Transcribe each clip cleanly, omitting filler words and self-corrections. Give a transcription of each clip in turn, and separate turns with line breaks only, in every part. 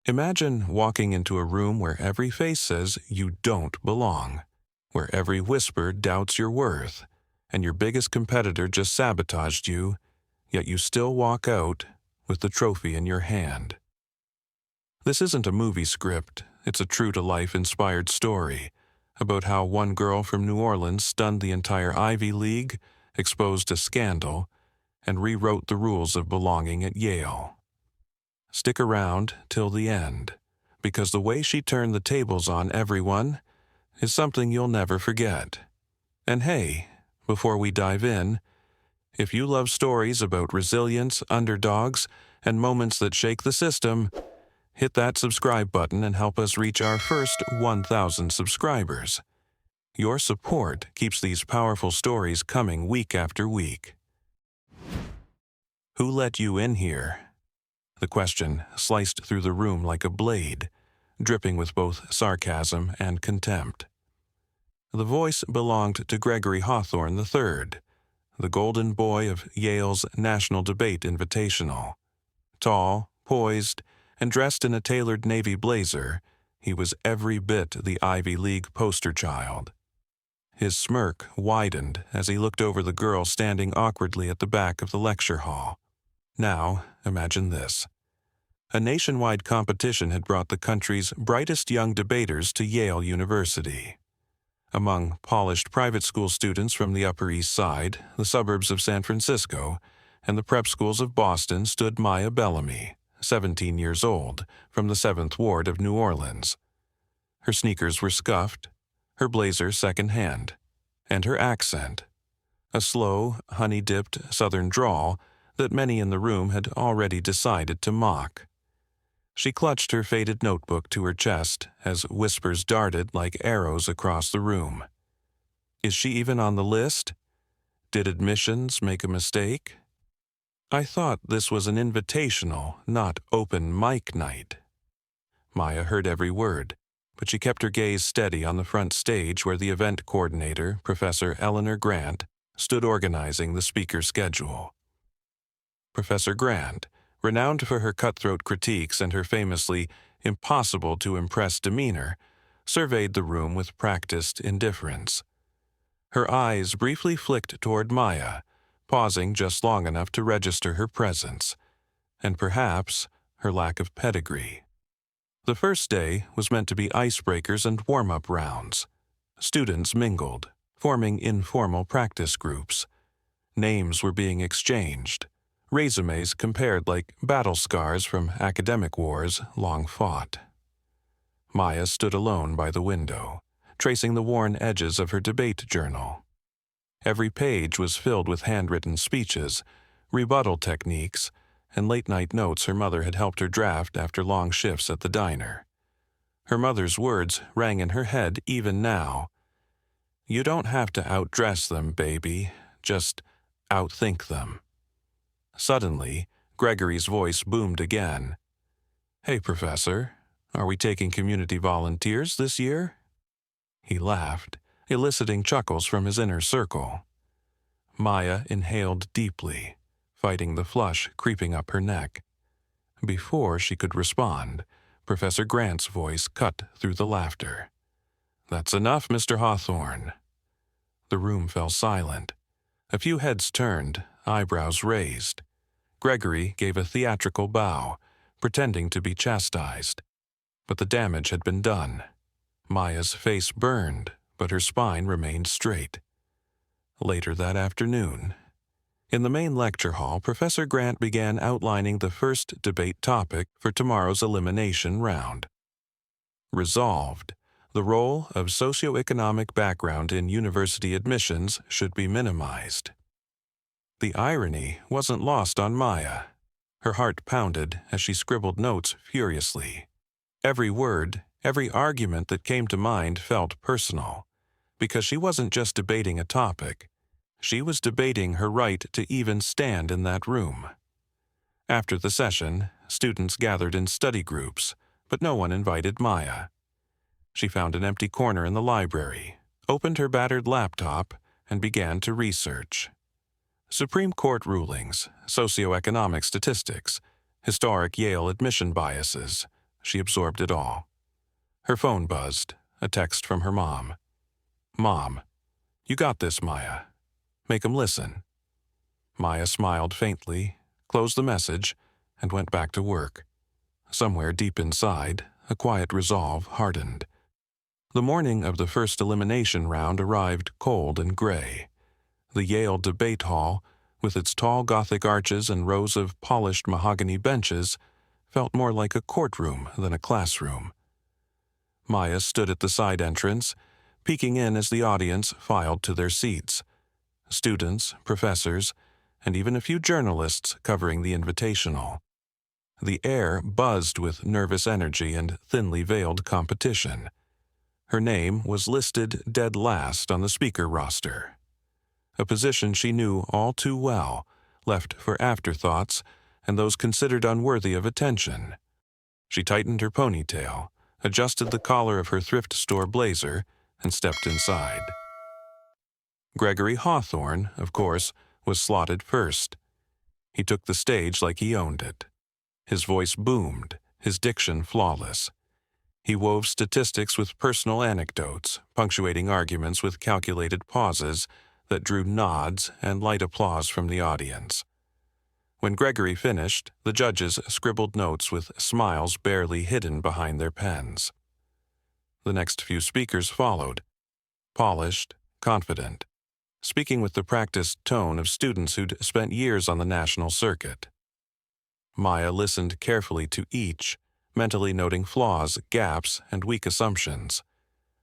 Imagine walking into a room where every face says you don't belong, where every whisper doubts your worth, and your biggest competitor just sabotaged you, yet you still walk out with the trophy in your hand. This isn't a movie script, it's a true-to-life inspired story about how one girl from New Orleans stunned the entire Ivy League, exposed a scandal, and rewrote the rules of belonging at Yale. Stick around till the end, because the way she turned the tables on everyone is something you'll never forget. And hey, before we dive in, if you love stories about resilience, underdogs, and moments that shake the system, hit that subscribe button and help us reach our first 1,000 subscribers. Your support keeps these powerful stories coming week after week. Who let you in here? The question sliced through the room like a blade, dripping with both sarcasm and contempt. The voice belonged to Gregory Hawthorne III, the golden boy of Yale's National Debate Invitational. Tall, poised, and dressed in a tailored navy blazer, he was every bit the Ivy League poster child. His smirk widened as he looked over the girl standing awkwardly at the back of the lecture hall. Now, imagine this. A nationwide competition had brought the country's brightest young debaters to Yale University. Among polished private school students from the Upper East Side, the suburbs of San Francisco, and the prep schools of Boston stood Maya Bellamy, 17 years old, from the 7th Ward of New Orleans. Her sneakers were scuffed, her blazer second-hand, and her accent, a slow, honey-dipped Southern drawl that many in the room had already decided to mock. She clutched her faded notebook to her chest as whispers darted like arrows across the room. Is she even on the list? Did admissions make a mistake? I thought this was an invitational, not open mic night. Maya heard every word, but she kept her gaze steady on the front stage where the event coordinator, Professor Eleanor Grant, stood organizing the speaker schedule. Professor Grant, renowned for her cutthroat critiques and her famously impossible-to-impress demeanor, surveyed the room with practiced indifference. Her eyes briefly flicked toward Maya, pausing just long enough to register her presence, and perhaps her lack of pedigree. The first day was meant to be icebreakers and warm-up rounds. Students mingled, forming informal practice groups. Names were being exchanged. Resumes compared like battle scars from academic wars long fought. Maya stood alone by the window, tracing the worn edges of her debate journal. Every page was filled with handwritten speeches, rebuttal techniques, and late-night notes her mother had helped her draft after long shifts at the diner. Her mother's words rang in her head even now. You don't have to outdress them, baby. Just outthink them. Suddenly, Gregory's voice boomed again. Hey, Professor, are we taking community volunteers this year? He laughed, eliciting chuckles from his inner circle. Maya inhaled deeply, fighting the flush creeping up her neck. Before she could respond, Professor Grant's voice cut through the laughter. That's enough, Mr. Hawthorne. The room fell silent. A few heads turned, eyebrows raised. Gregory gave a theatrical bow, pretending to be chastised. But the damage had been done. Maya's face burned, but her spine remained straight. Later that afternoon, in the main lecture hall, Professor Grant began outlining the first debate topic for tomorrow's elimination round. Resolved, the role of socioeconomic background in university admissions should be minimized. The irony wasn't lost on Maya. Her heart pounded as she scribbled notes furiously. Every word, every argument that came to mind felt personal, because she wasn't just debating a topic. She was debating her right to even stand in that room. After the session, students gathered in study groups, but no one invited Maya. She found an empty corner in the library, opened her battered laptop, and began to research. Supreme Court rulings, socioeconomic statistics, historic Yale admission biases, She absorbed it all. Her phone buzzed, a text from her mom. "Mom, you got this, Maya. Make 'em listen." Maya smiled faintly, closed the message, and went back to work. Somewhere deep inside, a quiet resolve hardened. The morning of the first elimination round arrived cold and gray. The Yale debate hall, with its tall Gothic arches and rows of polished mahogany benches, felt more like a courtroom than a classroom. Maya stood at the side entrance, peeking in as the audience filed to their seats. Students, professors, and even a few journalists covering the Invitational. The air buzzed with nervous energy and thinly veiled competition. Her name was listed dead last on the speaker roster. A position she knew all too well, left for afterthoughts and those considered unworthy of attention. She tightened her ponytail, adjusted the collar of her thrift store blazer, and stepped inside. Gregory Hawthorne, of course, was slotted first. He took the stage like he owned it. His voice boomed, his diction flawless. He wove statistics with personal anecdotes, punctuating arguments with calculated pauses that drew nods and light applause from the audience. When Gregory finished, the judges scribbled notes with smiles barely hidden behind their pens. The next few speakers followed, polished, confident, speaking with the practiced tone of students who'd spent years on the national circuit. Maya listened carefully to each, mentally noting flaws, gaps, and weak assumptions.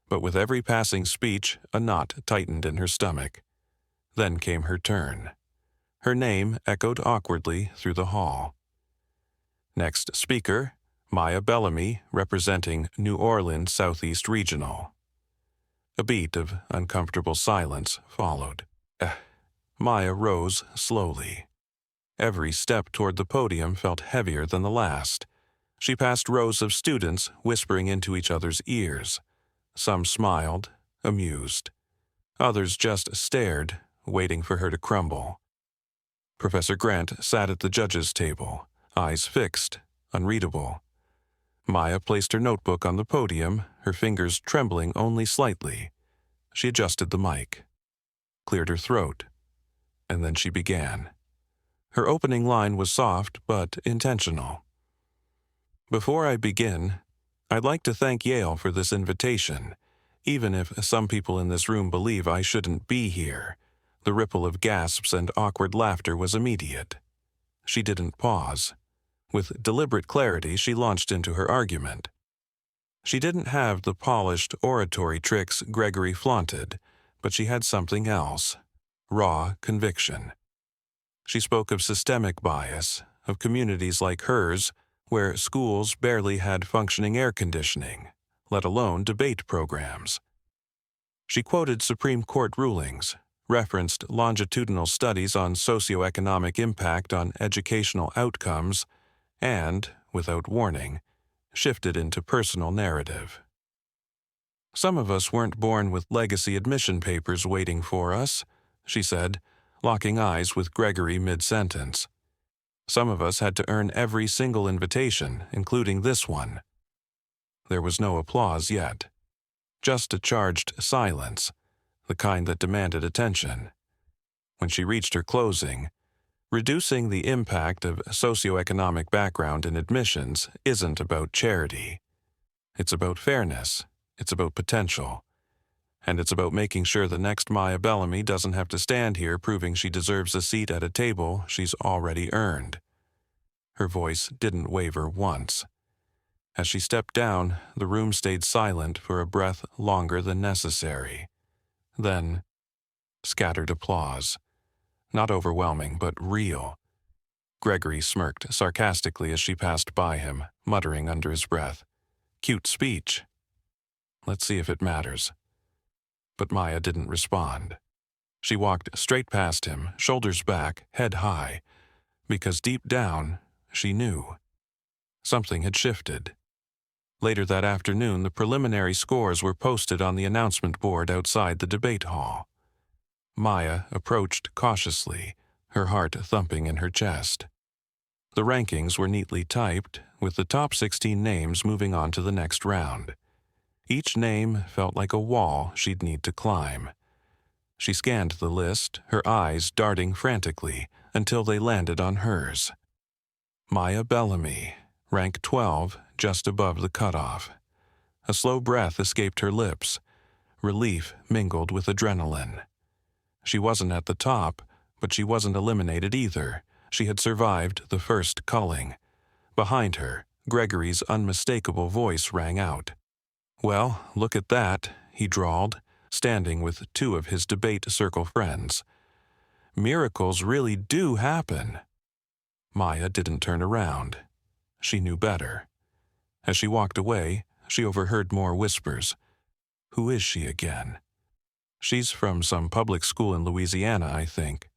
But with every passing speech, a knot tightened in her stomach. Then came her turn. Her name echoed awkwardly through the hall. Next speaker, Maya Bellamy, representing New Orleans Southeast Regional. A beat of uncomfortable silence followed. Maya rose slowly. Every step toward the podium felt heavier than the last. She passed rows of students whispering into each other's ears. Some smiled, amused. Others just stared, waiting for her to crumble. Professor Grant sat at the judges' table, eyes fixed, unreadable. Maya placed her notebook on the podium, her fingers trembling only slightly. She adjusted the mic, cleared her throat, and then she began. Her opening line was soft but intentional. "Before I begin, I'd like to thank Yale for this invitation, even if some people in this room believe I shouldn't be here." The ripple of gasps and awkward laughter was immediate. She didn't pause. With deliberate clarity, she launched into her argument. She didn't have the polished oratory tricks Gregory flaunted, but she had something else: raw conviction. She spoke of systemic bias, of communities like hers, where schools barely had functioning air conditioning, let alone debate programs. She quoted Supreme Court rulings, referenced longitudinal studies on socioeconomic impact on educational outcomes, and, without warning, shifted into personal narrative. "Some of us weren't born with legacy admission papers waiting for us," she said, locking eyes with Gregory mid-sentence. "Some of us had to earn every single invitation, including this one." There was no applause yet, just a charged silence, the kind that demanded attention. When she reached her closing, reducing the impact of socioeconomic background in admissions isn't about charity. It's about fairness, it's about potential, and it's about making sure the next Maya Bellamy doesn't have to stand here proving she deserves a seat at a table she's already earned. Her voice didn't waver once. As she stepped down, the room stayed silent for a breath longer than necessary. Then, scattered applause. Not overwhelming, but real. Gregory smirked sarcastically as she passed by him, muttering under his breath, "Cute speech. Let's see if it matters." But Maya didn't respond. She walked straight past him, shoulders back, head high, because deep down, she knew. Something had shifted. Later that afternoon, the preliminary scores were posted on the announcement board outside the debate hall. Maya approached cautiously, her heart thumping in her chest. The rankings were neatly typed, with the top 16 names moving on to the next round. Each name felt like a wall she'd need to climb. She scanned the list, her eyes darting frantically until they landed on hers. Maya Bellamy, rank 12, just above the cutoff. A slow breath escaped her lips. Relief mingled with adrenaline. She wasn't at the top, but she wasn't eliminated either. She had survived the first culling. Behind her, Gregory's unmistakable voice rang out. "Well, look at that," he drawled, standing with two of his debate circle friends. "Miracles really do happen." Maya didn't turn around. She knew better. As she walked away, she overheard more whispers. "Who is she again?" "She's from some public school in Louisiana, I think."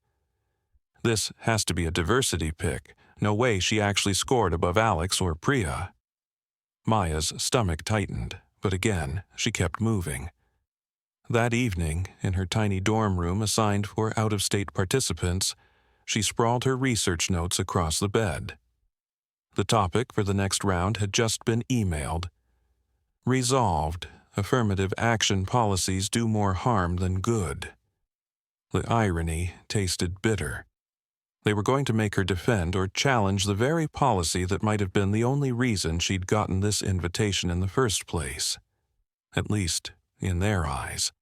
"This has to be a diversity pick. No way she actually scored above Alex or Priya." Maya's stomach tightened, but again, she kept moving. That evening, in her tiny dorm room assigned for out-of-state participants, she sprawled her research notes across the bed. The topic for the next round had just been emailed. Resolved, affirmative action policies do more harm than good. The irony tasted bitter. They were going to make her defend or challenge the very policy that might have been the only reason she'd gotten this invitation in the first place. At least, in their eyes.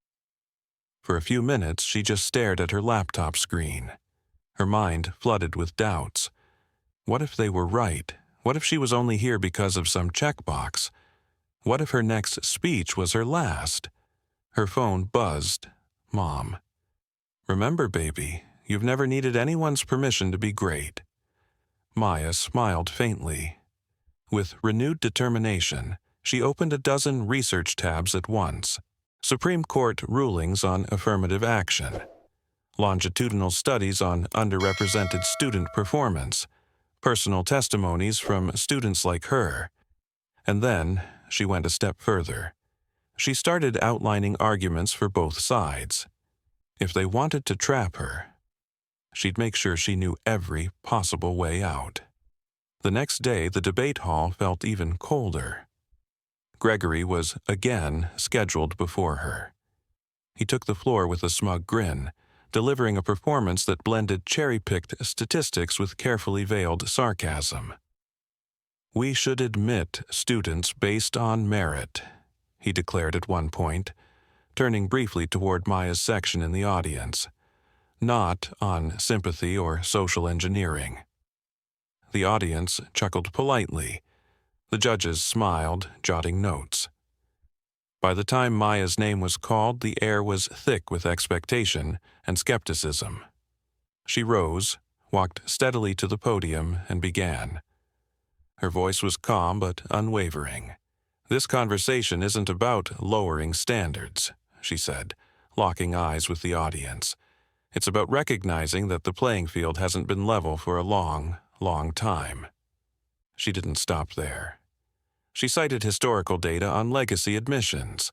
For a few minutes, she just stared at her laptop screen. Her mind flooded with doubts. What if they were right? What if she was only here because of some checkbox? What if her next speech was her last? Her phone buzzed. Mom. "Remember, baby, you've never needed anyone's permission to be great." Maya smiled faintly. With renewed determination, she opened a dozen research tabs at once. Supreme Court rulings on affirmative action. Longitudinal studies on underrepresented student performance. Personal testimonies from students like her. And then, she went a step further. She started outlining arguments for both sides. If they wanted to trap her, she'd make sure she knew every possible way out. The next day, the debate hall felt even colder. Gregory was again scheduled before her. He took the floor with a smug grin, delivering a performance that blended cherry-picked statistics with carefully veiled sarcasm. "We should admit students based on merit," he declared at one point, turning briefly toward Maya's section in the audience. "Not on sympathy or social engineering." The audience chuckled politely. The judges smiled, jotting notes. By the time Maya's name was called, the air was thick with expectation and skepticism. She rose, walked steadily to the podium, and began. Her voice was calm but unwavering. "This conversation isn't about lowering standards," she said, locking eyes with the audience. "It's about recognizing that the playing field hasn't been level for a long, long time." She didn't stop there. She cited historical data on legacy admissions,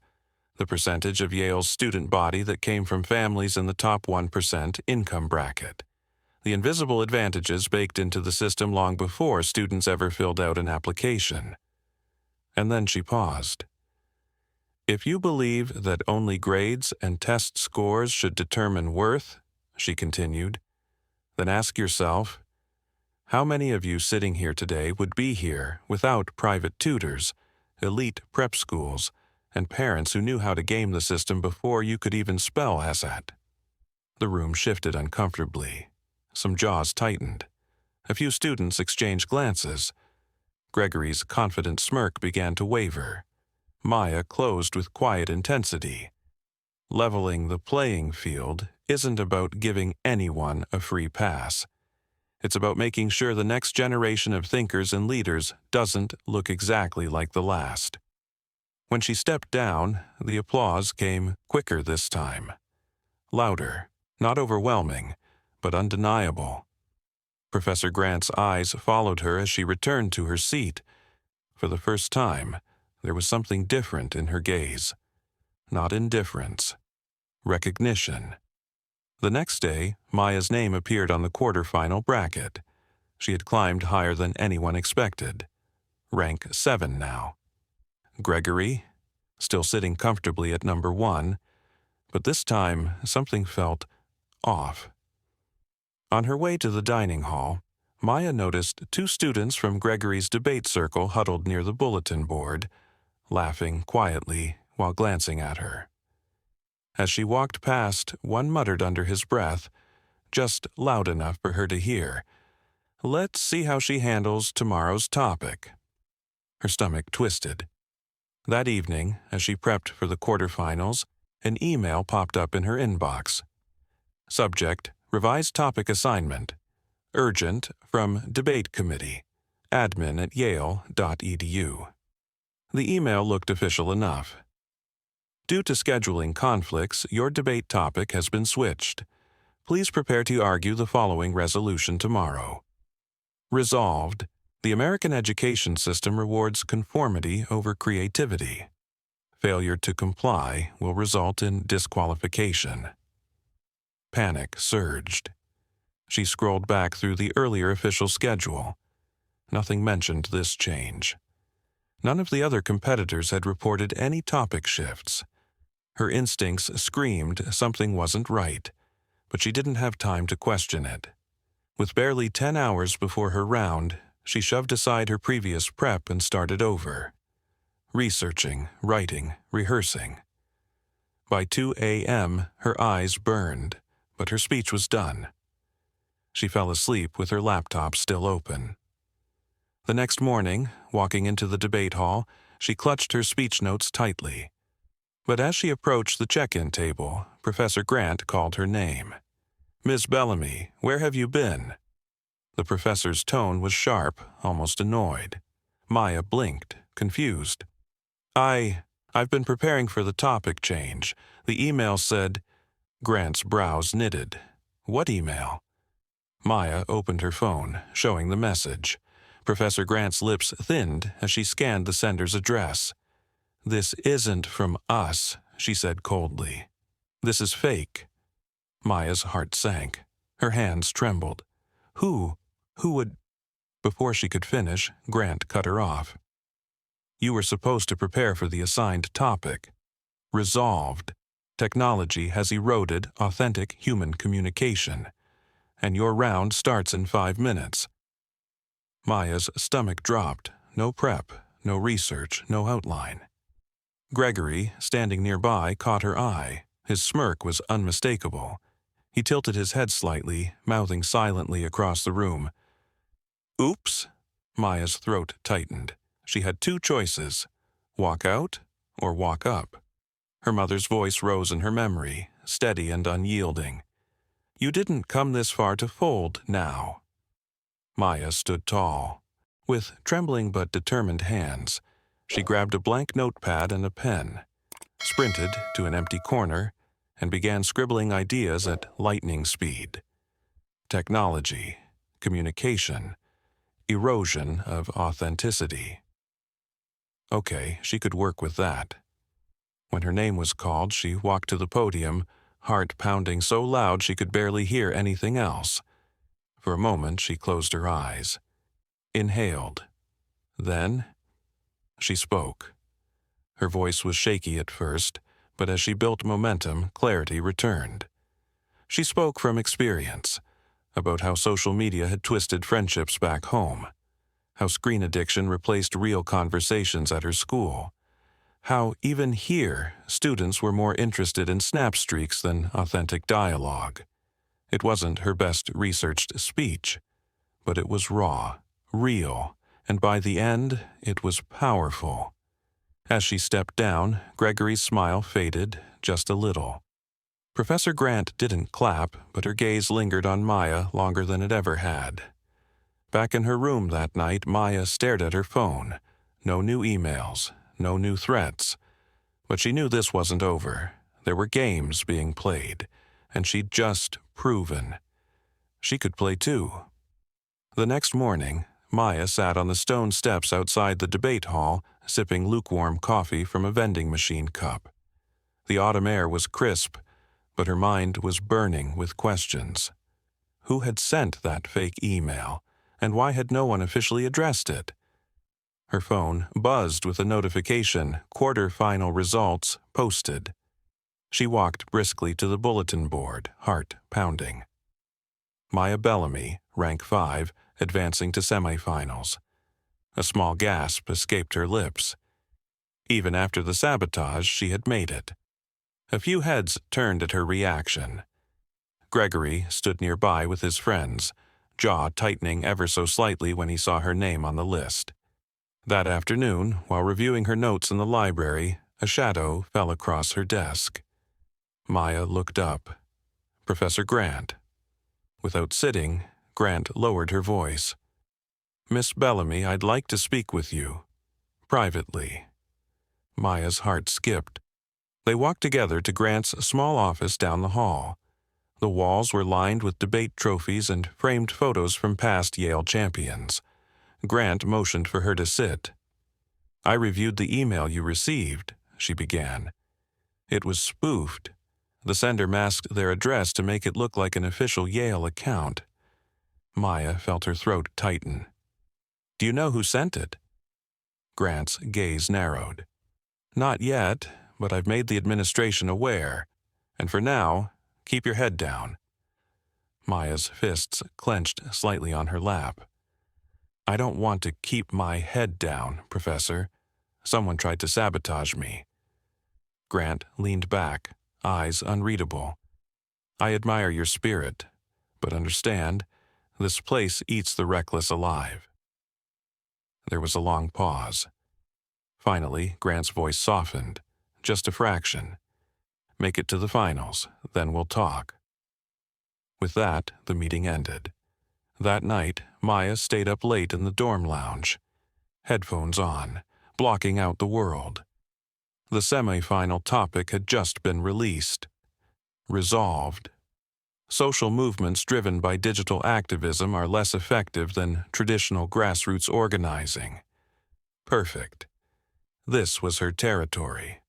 the percentage of Yale's student body that came from families in the top 1% income bracket, the invisible advantages baked into the system long before students ever filled out an application. And then she paused. "If you believe that only grades and test scores should determine worth," she continued, "then ask yourself, how many of you sitting here today would be here without private tutors, elite prep schools, and parents who knew how to game the system before you could even spell ASAT?" The room shifted uncomfortably. Some jaws tightened. A few students exchanged glances. Gregory's confident smirk began to waver. Maya closed with quiet intensity. Leveling the playing field isn't about giving anyone a free pass. It's about making sure the next generation of thinkers and leaders doesn't look exactly like the last. When she stepped down, the applause came quicker this time. Louder, not overwhelming, but undeniable. Professor Grant's eyes followed her as she returned to her seat. For the first time, there was something different in her gaze. Not indifference. Recognition. The next day, Maya's name appeared on the quarterfinal bracket. She had climbed higher than anyone expected. Rank 7 now. Gregory, still sitting comfortably at number 1, but this time something felt off. On her way to the dining hall, Maya noticed 2 students from Gregory's debate circle huddled near the bulletin board, laughing quietly while glancing at her. As she walked past, one muttered under his breath, just loud enough for her to hear, "Let's see how she handles tomorrow's topic." Her stomach twisted. That evening, as she prepped for the quarterfinals, an email popped up in her inbox. Subject: Revised topic assignment. Urgent from Debate Committee. admin@yale.edu. The email looked official enough. Due to scheduling conflicts, your debate topic has been switched. Please prepare to argue the following resolution tomorrow. Resolved, the American education system rewards conformity over creativity. Failure to comply will result in disqualification. Panic surged. She scrolled back through the earlier official schedule. Nothing mentioned this change. None of the other competitors had reported any topic shifts. Her instincts screamed something wasn't right, but she didn't have time to question it. With barely 10 hours before her round, she shoved aside her previous prep and started over. Researching, writing, rehearsing. By 2 a.m., her eyes burned, but her speech was done. She fell asleep with her laptop still open. The next morning, walking into the debate hall, she clutched her speech notes tightly. But as she approached the check-in table, Professor Grant called her name. "Miss Bellamy, where have you been?" The professor's tone was sharp, almost annoyed. Maya blinked, confused. I've been preparing for the topic change. The email said..." Grant's brows knitted. "What email?" Maya opened her phone, showing the message. Professor Grant's lips thinned as she scanned the sender's address. "This isn't from us," she said coldly. "This is fake." Maya's heart sank. Her hands trembled. Who would... Before she could finish, Grant cut her off. "You were supposed to prepare for the assigned topic. Resolved. Technology has eroded authentic human communication. And your round starts in 5 minutes. Maya's stomach dropped. No prep, no research, no outline. Gregory, standing nearby, caught her eye. His smirk was unmistakable. He tilted his head slightly, mouthing silently across the room. "Oops." Maya's throat tightened. She had 2 choices: walk out or walk up. Her mother's voice rose in her memory, steady and unyielding. "You didn't come this far to fold now." Maya stood tall. With trembling but determined hands, she grabbed a blank notepad and a pen, sprinted to an empty corner, and began scribbling ideas at lightning speed. Technology, communication, erosion of authenticity. Okay, she could work with that. When her name was called, she walked to the podium, heart pounding so loud she could barely hear anything else. For a moment, she closed her eyes. Inhaled. Then, she spoke. Her voice was shaky at first, but as she built momentum, clarity returned. She spoke from experience, about how social media had twisted friendships back home, how screen addiction replaced real conversations at her school, how even here students were more interested in snap streaks than authentic dialogue. It wasn't her best researched speech, but it was raw, real, and by the end, it was powerful. As she stepped down, Gregory's smile faded just a little. Professor Grant didn't clap, but her gaze lingered on Maya longer than it ever had. Back in her room that night, Maya stared at her phone. No new emails, no new threats. But she knew this wasn't over. There were games being played, and she'd just proven. She could play too. The next morning, Maya sat on the stone steps outside the debate hall, sipping lukewarm coffee from a vending machine cup. The autumn air was crisp, but her mind was burning with questions. Who had sent that fake email? And why had no one officially addressed it? Her phone buzzed with a notification, quarter-final results posted. She walked briskly to the bulletin board, heart pounding. Maya Bellamy, rank 5, advancing to semifinals. A small gasp escaped her lips. Even after the sabotage, she had made it. A few heads turned at her reaction. Gregory stood nearby with his friends, jaw tightening ever so slightly when he saw her name on the list. That afternoon, while reviewing her notes in the library, a shadow fell across her desk. Maya looked up. Professor Grant. Without sitting, Grant lowered her voice. "Miss Bellamy, I'd like to speak with you. Privately." Maya's heart skipped. They walked together to Grant's small office down the hall. The walls were lined with debate trophies and framed photos from past Yale champions. Grant motioned for her to sit. "I reviewed the email you received," she began. "It was spoofed. The sender masked their address to make it look like an official Yale account." Maya felt her throat tighten. "Do you know who sent it?" Grant's gaze narrowed. "Not yet, but I've made the administration aware. And for now, keep your head down." Maya's fists clenched slightly on her lap. "I don't want to keep my head down, Professor. Someone tried to sabotage me." Grant leaned back, eyes unreadable. "I admire your spirit, but understand, this place eats the reckless alive." There was a long pause. Finally, Grant's voice softened, just a fraction. "Make it to the finals, then we'll talk." With that, the meeting ended. That night, Maya stayed up late in the dorm lounge, headphones on, blocking out the world. The semi-final topic had just been released. Resolved. Social movements driven by digital activism are less effective than traditional grassroots organizing. Perfect. This was her territory.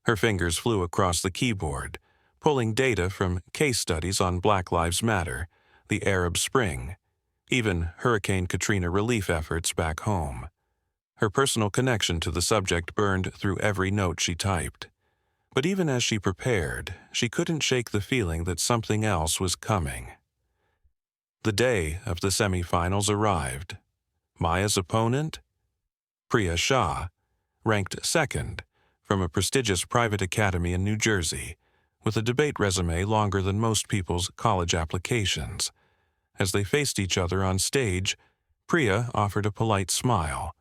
Her fingers flew across the keyboard, pulling data from case studies on Black Lives Matter, the Arab Spring, even Hurricane Katrina relief efforts back home. Her personal connection to the subject burned through every note she typed. But even as she prepared, she couldn't shake the feeling that something else was coming. The day of the semifinals arrived. Maya's opponent? Priya Shah, ranked second, from a prestigious private academy in New Jersey, with a debate resume longer than most people's college applications. As they faced each other on stage, Priya offered a polite smile,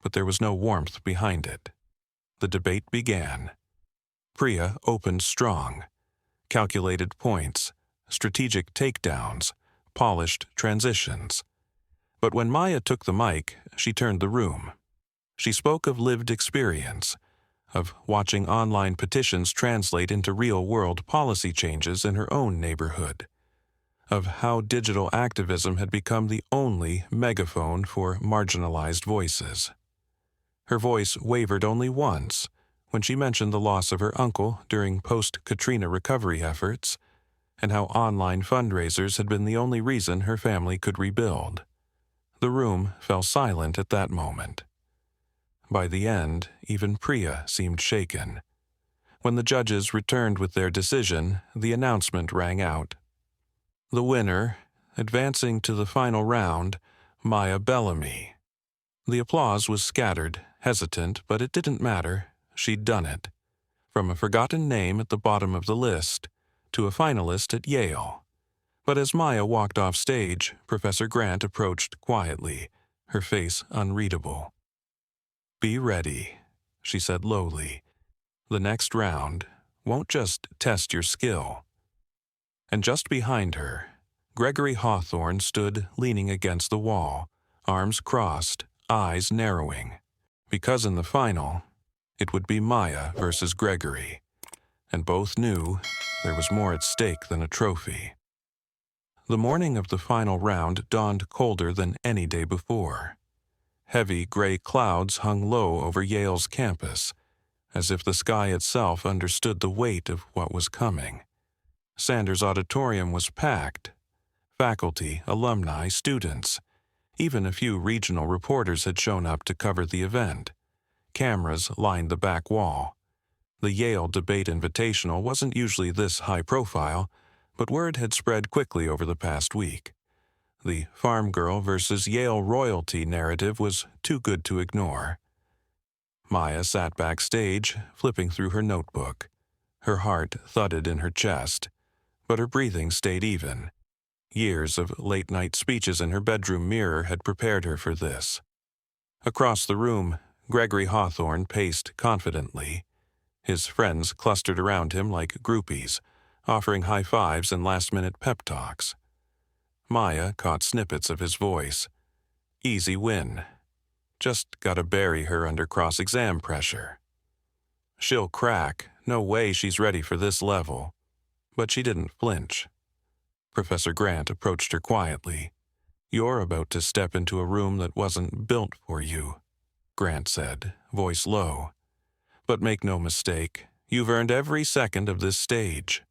but there was no warmth behind it. The debate began. Priya opened strong. Calculated points, strategic takedowns, polished transitions. But when Maya took the mic, she turned the room. She spoke of lived experience, of watching online petitions translate into real-world policy changes in her own neighborhood, of how digital activism had become the only megaphone for marginalized voices. Her voice wavered only once, when she mentioned the loss of her uncle during post-Katrina recovery efforts, and how online fundraisers had been the only reason her family could rebuild. The room fell silent at that moment. By the end, even Priya seemed shaken. When the judges returned with their decision, the announcement rang out. The winner, advancing to the final round, Maya Bellamy. The applause was scattered, hesitant, but it didn't matter. She'd done it. From a forgotten name at the bottom of the list to a finalist at Yale. But as Maya walked off stage, Professor Grant approached quietly, her face unreadable. "Be ready," she said lowly. "The next round won't just test your skill." And just behind her, Gregory Hawthorne stood leaning against the wall, arms crossed, eyes narrowing. Because in the final, it would be Maya versus Gregory, and both knew there was more at stake than a trophy. The morning of the final round dawned colder than any day before. Heavy gray clouds hung low over Yale's campus, as if the sky itself understood the weight of what was coming. Sanders Auditorium was packed. Faculty, alumni, students. Even a few regional reporters had shown up to cover the event. Cameras lined the back wall. The Yale Debate Invitational wasn't usually this high profile, but word had spread quickly over the past week. The farm girl versus Yale royalty narrative was too good to ignore. Maya sat backstage, flipping through her notebook. Her heart thudded in her chest, but her breathing stayed even. Years of late-night speeches in her bedroom mirror had prepared her for this. Across the room, Gregory Hawthorne paced confidently. His friends clustered around him like groupies, offering high fives and last-minute pep talks. Maya caught snippets of his voice. Easy win. Just gotta bury her under cross-exam pressure. She'll crack. No way she's ready for this level. But she didn't flinch. Professor Grant approached her quietly. "You're about to step into a room that wasn't built for you," Grant said, voice low. "But make no mistake, you've earned every second of this stage."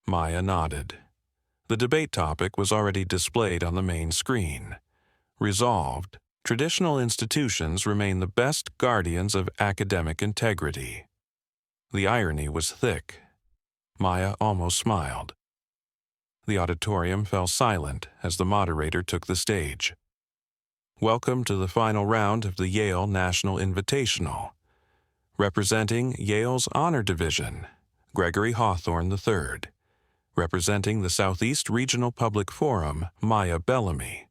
Maya nodded. The debate topic was already displayed on the main screen. Resolved, traditional institutions remain the best guardians of academic integrity. The irony was thick. Maya almost smiled. The auditorium fell silent as the moderator took the stage. "Welcome to the final round of the Yale National Invitational. Representing Yale's Honor Division, Gregory Hawthorne III. Representing the Southeast Regional Public Forum, Maya Bellamy."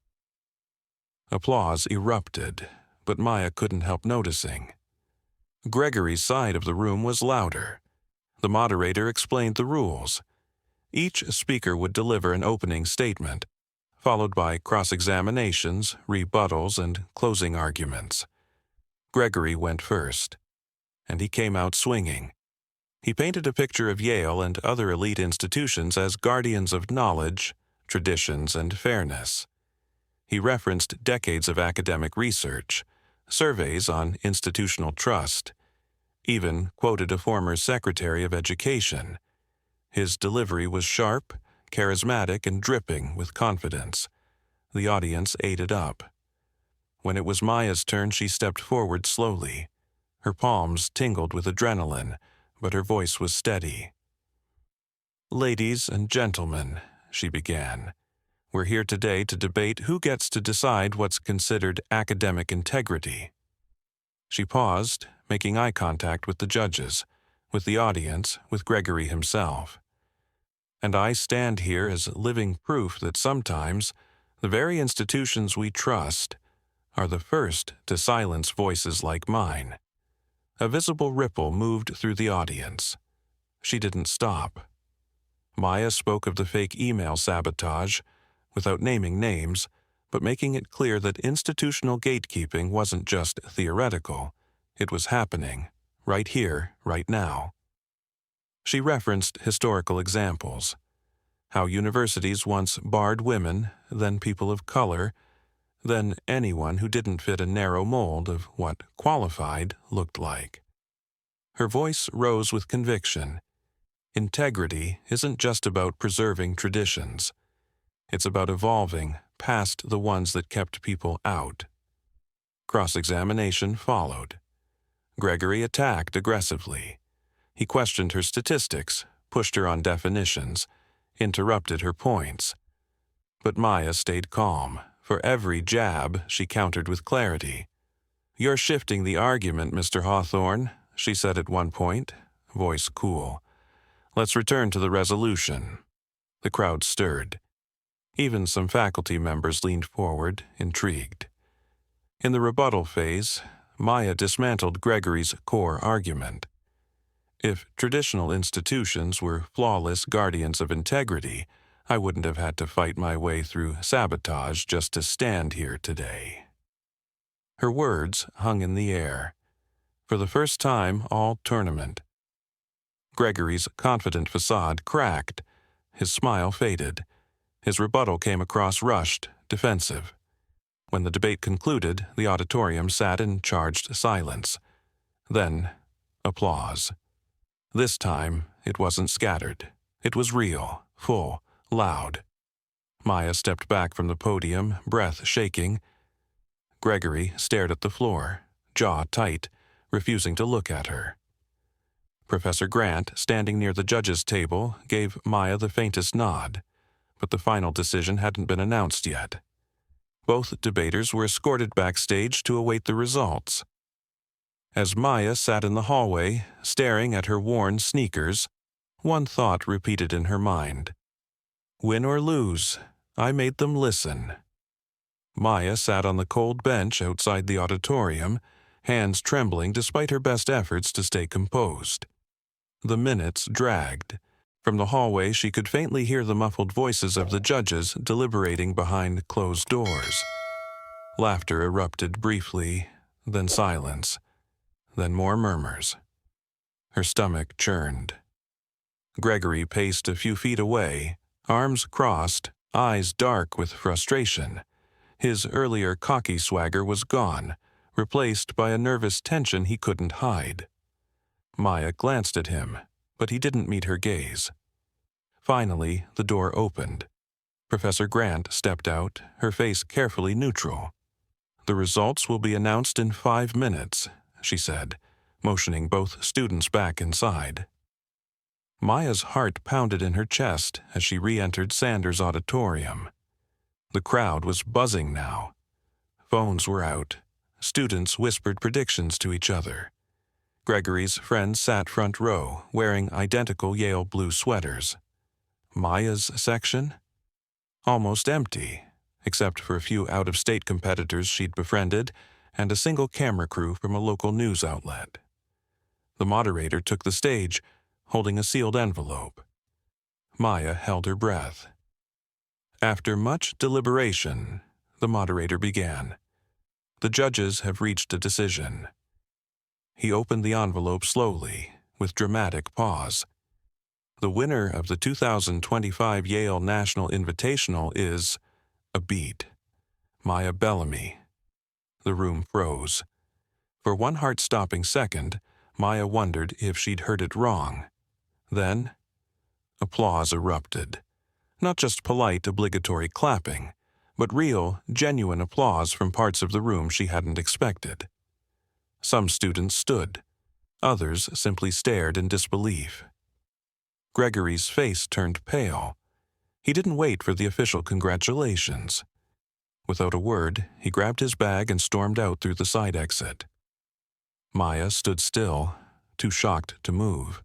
Applause erupted, but Maya couldn't help noticing. Gregory's side of the room was louder. The moderator explained the rules. Each speaker would deliver an opening statement, followed by cross-examinations, rebuttals, and closing arguments. Gregory went first, and he came out swinging. He painted a picture of Yale and other elite institutions as guardians of knowledge, traditions, and fairness. He referenced decades of academic research, surveys on institutional trust, even quoted a former Secretary of Education. His delivery was sharp, charismatic, and dripping with confidence. The audience ate it up. When it was Maya's turn, she stepped forward slowly. Her palms tingled with adrenaline, but her voice was steady. "Ladies and gentlemen," she began, "we're here today to debate who gets to decide what's considered academic integrity." She paused, making eye contact with the judges, with the audience, with Gregory himself. "And I stand here as living proof that sometimes the very institutions we trust are the first to silence voices like mine." A visible ripple moved through the audience. She didn't stop. Maya spoke of the fake email sabotage, without naming names, but making it clear that institutional gatekeeping wasn't just theoretical. It was happening, right here, right now. She referenced historical examples. How universities once barred women, then people of color, then anyone who didn't fit a narrow mold of what qualified looked like. Her voice rose with conviction. Integrity isn't just about preserving traditions. It's about evolving past the ones that kept people out. Cross-examination followed. Gregory attacked aggressively. He questioned her statistics, pushed her on definitions, interrupted her points. But Maya stayed calm. For every jab, she countered with clarity. "You're shifting the argument, Mr. Hawthorne," she said at one point, voice cool. "Let's return to the resolution." The crowd stirred. Even some faculty members leaned forward, intrigued. In the rebuttal phase, Maya dismantled Gregory's core argument. If traditional institutions were flawless guardians of integrity, I wouldn't have had to fight my way through sabotage just to stand here today. Her words hung in the air. For the first time all tournament. Gregory's confident facade cracked. His smile faded. His rebuttal came across rushed, defensive. When the debate concluded, the auditorium sat in charged silence. Then, applause. This time, it wasn't scattered. It was real, full, loud. Maya stepped back from the podium, breath shaking. Gregory stared at the floor, jaw tight, refusing to look at her. Professor Grant, standing near the judges' table, gave Maya the faintest nod, but the final decision hadn't been announced yet. Both debaters were escorted backstage to await the results. As Maya sat in the hallway, staring at her worn sneakers, one thought repeated in her mind. Win or lose, I made them listen. Maya sat on the cold bench outside the auditorium, hands trembling despite her best efforts to stay composed. The minutes dragged. From the hallway, she could faintly hear the muffled voices of the judges deliberating behind closed doors. Laughter erupted briefly, then silence, then more murmurs. Her stomach churned. Gregory paced a few feet away, arms crossed, eyes dark with frustration. His earlier cocky swagger was gone, replaced by a nervous tension he couldn't hide. Maya glanced at him, but he didn't meet her gaze. Finally, the door opened. Professor Grant stepped out, her face carefully neutral. The results will be announced in 5 minutes, she said, motioning both students back inside. Maya's heart pounded in her chest as she re-entered Sanders' auditorium. The crowd was buzzing now. Phones were out. Students whispered predictions to each other. Gregory's friends sat front row, wearing identical Yale blue sweaters. Maya's section? Almost empty, except for a few out-of-state competitors she'd befriended and a single camera crew from a local news outlet. The moderator took the stage, holding a sealed envelope. Maya held her breath. After much deliberation, the moderator began. The judges have reached a decision. He opened the envelope slowly, with dramatic pause. The winner of the 2025 Yale National Invitational is a beat. Maya Bellamy. The room froze. For one heart-stopping second, Maya wondered if she'd heard it wrong. Then, applause erupted. Not just polite, obligatory clapping, but real, genuine applause from parts of the room she hadn't expected. Some students stood. Others simply stared in disbelief. Gregory's face turned pale. He didn't wait for the official congratulations. Without a word, he grabbed his bag and stormed out through the side exit. Maya stood still, too shocked to move.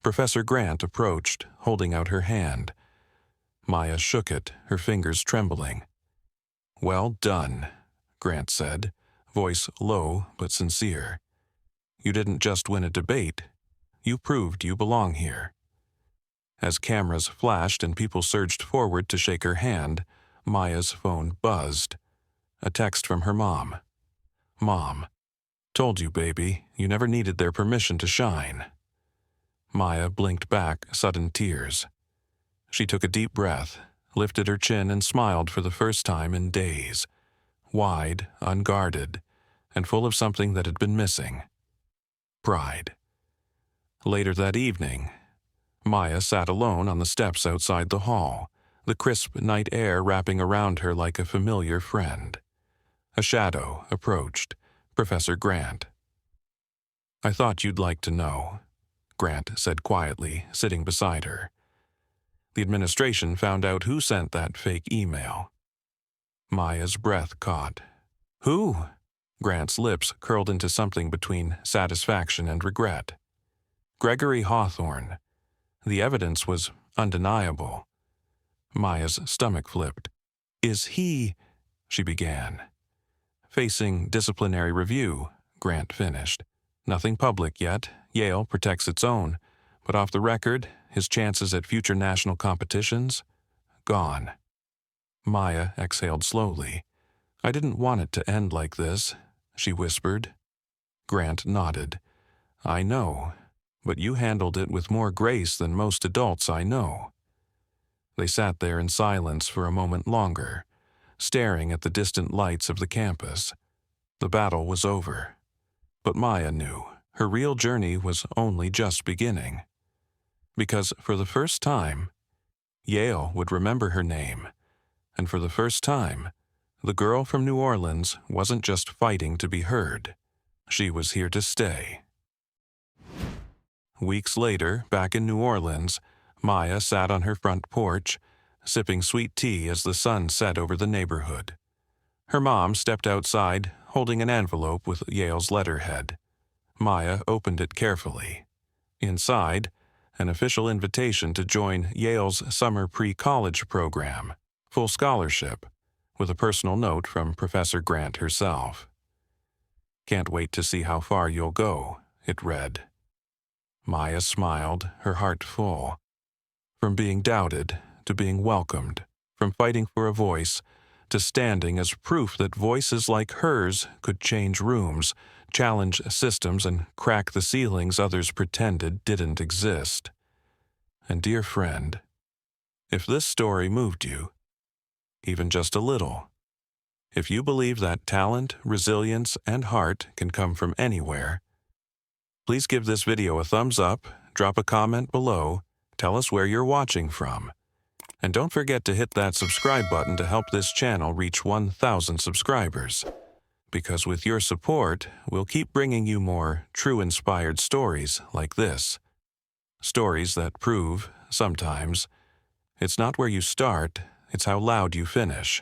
Professor Grant approached, holding out her hand. Maya shook it, her fingers trembling. "Well done," Grant said, voice low but sincere. "You didn't just win a debate. You proved you belong here." As cameras flashed and people surged forward to shake her hand, Maya's phone buzzed. A text from her mom. "Mom, told you, baby, you never needed their permission to shine." Maya blinked back sudden tears. She took a deep breath, lifted her chin and smiled for the first time in days. Wide, unguarded, and full of something that had been missing. Pride. Later that evening, Maya sat alone on the steps outside the hall, the crisp night air wrapping around her like a familiar friend. A shadow approached, Professor Grant. "I thought you'd like to know," Grant said quietly, sitting beside her. "The administration found out who sent that fake email." Maya's breath caught. "Who?" Grant's lips curled into something between satisfaction and regret. "Gregory Hawthorne. The evidence was undeniable." Maya's stomach flipped. "Is he—" she began. "Facing disciplinary review," Grant finished. "Nothing public yet. Yale protects its own. But off the record, his chances at future national competitions? Gone." Maya exhaled slowly. "I didn't want it to end like this," she whispered. Grant nodded. "I know, but you handled it with more grace than most adults I know." They sat there in silence for a moment longer, staring at the distant lights of the campus. The battle was over. But Maya knew her real journey was only just beginning. Because for the first time, Yale would remember her name, And for the first time, the girl from New Orleans wasn't just fighting to be heard. She was here to stay. Weeks later, back in New Orleans, Maya sat on her front porch, sipping sweet tea as the sun set over the neighborhood. Her mom stepped outside, holding an envelope with Yale's letterhead. Maya opened it carefully. Inside, an official invitation to join Yale's summer pre-college program, full scholarship, with a personal note from Professor Grant herself. "Can't wait to see how far you'll go," it read. Maya smiled, her heart full. From being doubted to being welcomed, from fighting for a voice to standing as proof that voices like hers could change rooms, challenge systems, and crack the ceilings others pretended didn't exist. And dear friend, if this story moved you, even just a little, if you believe that talent, resilience, and heart can come from anywhere, please give this video a thumbs up, drop a comment below, tell us where you're watching from. And don't forget to hit that subscribe button to help this channel reach 1,000 subscribers. Because with your support, we'll keep bringing you more true inspired stories like this. Stories that prove, sometimes, it's not where you start, it's how loud you finish.